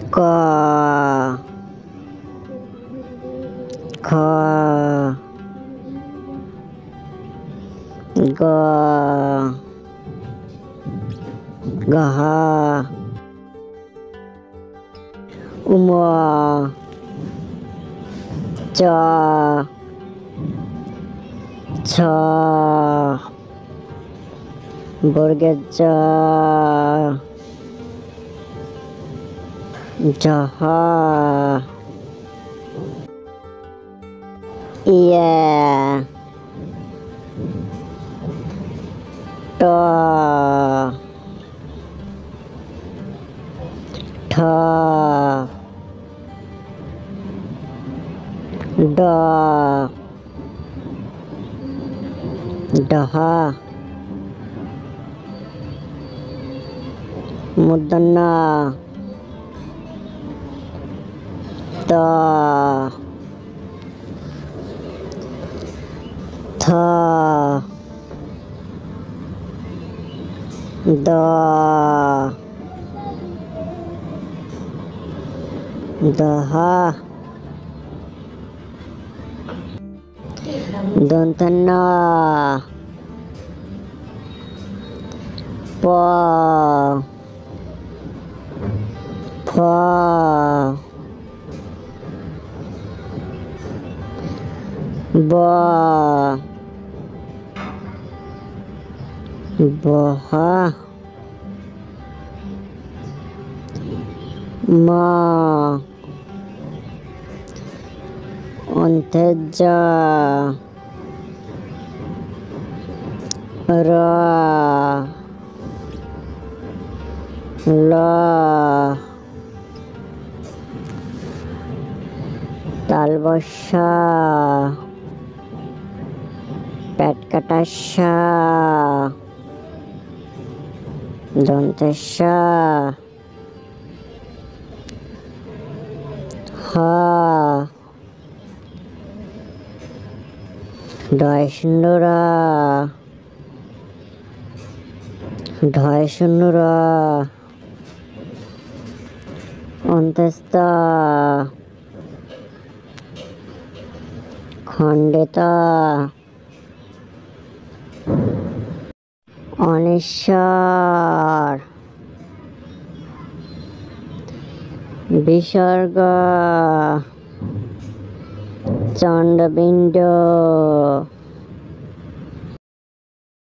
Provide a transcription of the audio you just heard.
ক খ গ ঘ উম চ ছ বর্গের জ ঝ ইয়ে ট ঠ ড ঢ মূর্ধন্য ত থ দ দহ দন্তন্য প ফ ব বহ ম অন্তেজ র ল তালবস্যা পেট কাটা স দন্তেশ হ ঢয় শূন্য র ঢয় শূন্য র অন্ত্যস্ত খণ্ডিত অনিশ্বর বিসর্গ চন্ডবিন্দু